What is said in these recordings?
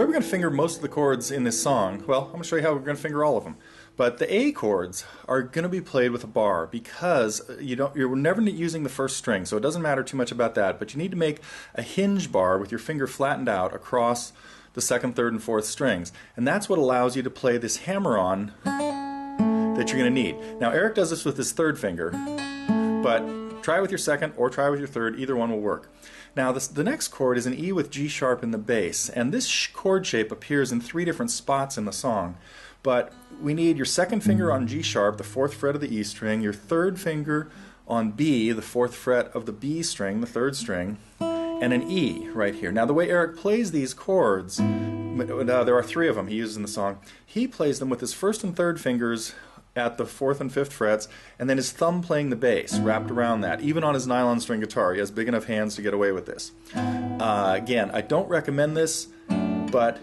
we're going to finger most of the chords in this song. Well, I'm going to show you how we're going to finger all of them. But the A chords are going to be played with a bar because you're never using the first string, so it doesn't matter too much about that. But you need to make a hinge bar with your finger flattened out across the second, third, and fourth strings. And that's what allows you to play this hammer-on that you're going to need. Now, Eric does this with his third finger, but try with your second or try with your third. Either one will work. Now, the next chord is an E with G sharp in the bass, and this chord shape appears in 3 different spots in the song. But we need your second finger on G sharp, the 4th fret of the E string, your third finger on B, the 4th fret of the B string, the 3rd string, and an E right here. Now, the way Eric plays these chords, there are 3 of them he uses in the song. He plays them with his 1st and 3rd fingers at the 4th and 5th frets, and then his thumb playing the bass wrapped around that. Even on his nylon string guitar, he has big enough hands to get away with this. Again, I don't recommend this, but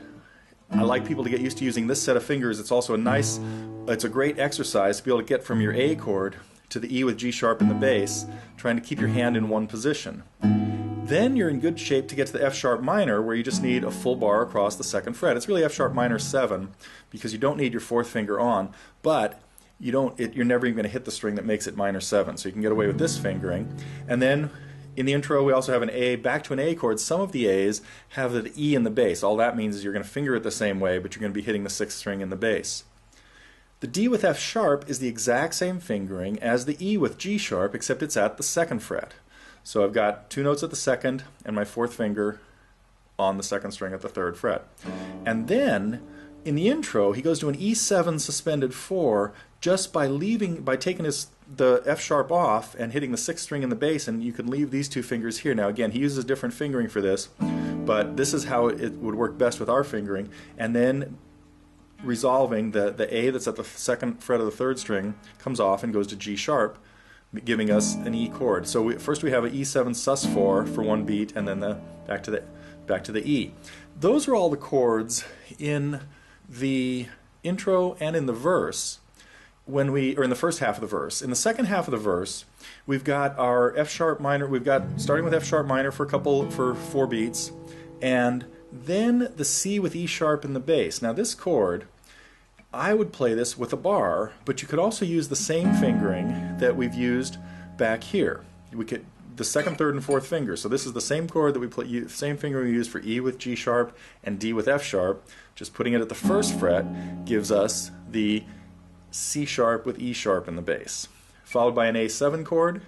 I like people to get used to using this set of fingers. It's also it's a great exercise to be able to get from your A chord to the E with G sharp in the bass, trying to keep your hand in one position. Then you're in good shape to get to the F sharp minor, where you just need a full bar across the 2nd fret. It's really F sharp minor 7 because you don't need your 4th finger on, but you're never even going to hit the string that makes it minor 7, so you can get away with this fingering. And then in the intro we also have an A, back to an A chord. Some of the A's have the E in the bass. All that means is you're going to finger it the same way, but you're going to be hitting the 6th string in the bass. The D with F sharp is the exact same fingering as the E with G sharp, except it's at the 2nd fret. So I've got 2 notes at the 2nd and my 4th finger on the 2nd string at the 3rd fret. And then in the intro, he goes to an E7 suspended 4 just by taking the F sharp off and hitting the 6th string in the bass, and you can leave these 2 fingers here. Now again, he uses different fingering for this, but this is how it would work best with our fingering. And then resolving the A that's at the 2nd fret of the 3rd string comes off and goes to G sharp, giving us an E chord. So first we have an E7 sus 4 for 1 beat, and then back to the E. Those are all the chords in the intro and in the verse or in the first half of the verse. In the second half of the verse, we've got our F sharp minor. We've got starting with F sharp minor for 4 beats, and then the C with E sharp in the bass. Now this chord, I would play this with a bar, but you could also use the same fingering that we've used back here. The 2nd, 3rd, and 4th fingers. So this is the same chord that we play, same finger we use for E with G sharp and D with F sharp. Just putting it at the 1st fret gives us the C sharp with E sharp in the bass, followed by an A7 chord,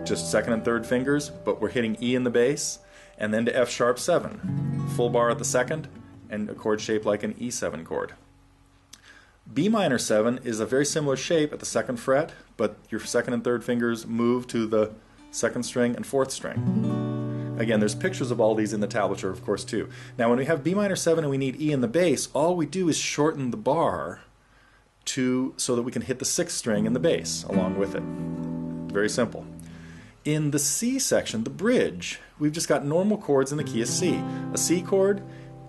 just 2nd and 3rd fingers, but we're hitting E in the bass, and then to F sharp 7, full bar at the 2nd, and a chord shaped like an E7 chord. B minor 7 is a very similar shape at the 2nd fret, but your 2nd and 3rd fingers move to the 2nd string and 4th string. Again, there's pictures of all these in the tablature, of course, too. Now, when we have B minor 7 and we need E in the bass, all we do is shorten the bar so that we can hit the 6th string in the bass along with it. Very simple. In the C section, the bridge, we've just got normal chords in the key of C. A C chord,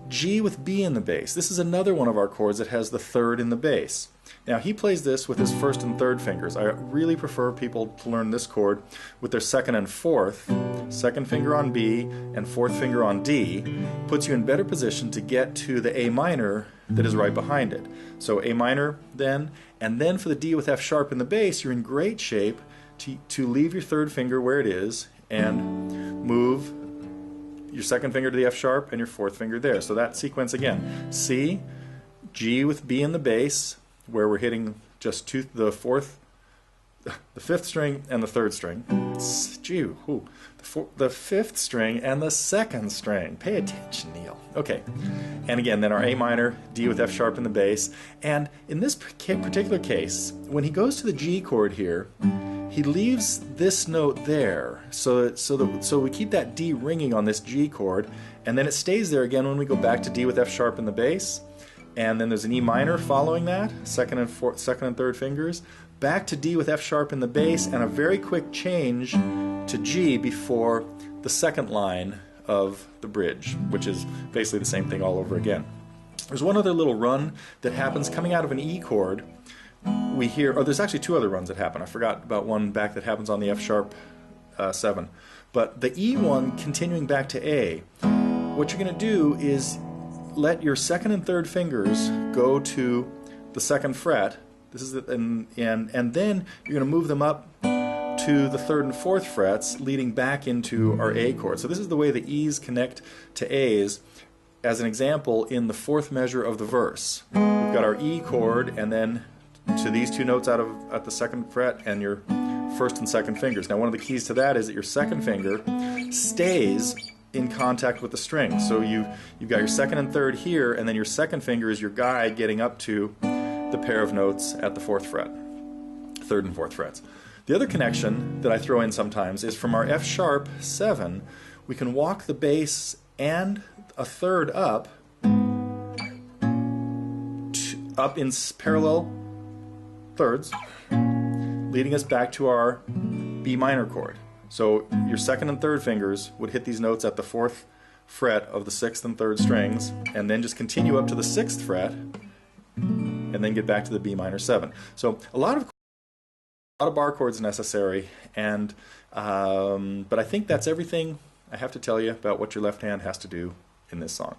G with B in the bass. This is another one of our chords that has the 3rd in the bass. Now he plays this with his 1st and 3rd fingers. I really prefer people to learn this chord with their 2nd and 4th. 2nd finger on B and 4th finger on D puts you in better position to get to the A minor that is right behind it. So A minor then, and then for the D with F sharp in the bass, you're in great shape to leave your 3rd finger where it is and move your 2nd finger to the F sharp and your 4th finger there. So that sequence again, C, G with B in the bass, where we're hitting just the 5th string and the 3rd string. The 5th string and the 2nd string. Pay attention, Neil. Okay, and again, then our A minor, D with F sharp in the bass. And in this particular case, when he goes to the G chord here, he leaves this note there, so we keep that D ringing on this G chord, and then it stays there again when we go back to D with F sharp in the bass, and then there's an E minor following that, 2nd and 3rd fingers, back to D with F sharp in the bass, and a very quick change to G before the 2nd line of the bridge, which is basically the same thing all over again. There's one other little run that happens coming out of an E chord. We hear, there's actually 2 other runs that happen. I forgot about one back that happens on the F sharp 7. But the E one continuing back to A, what you're going to do is let your second and third fingers go to the second fret. This is and then you're going to move them up to the third and fourth frets, leading back into our A chord. So this is the way the E's connect to A's. As an example, in the fourth measure of the verse, we've got our E chord, and then to these two notes at the second fret, and your first and second fingers. Now, one of the keys to that is that your second finger stays in contact with the string. So you've got your second and third here, and then your second finger is your guide getting up to the pair of notes at the fourth fret, third and fourth frets. The other connection that I throw in sometimes is from our F sharp 7, we can walk the bass and a third up in parallel thirds, leading us back to our B minor chord. So your second and third fingers would hit these notes at the fourth fret of the sixth and third strings, and then just continue up to the sixth fret, and then get back to the B minor 7. So a lot of bar chords necessary, and but I think that's everything I have to tell you about what your left hand has to do in this song.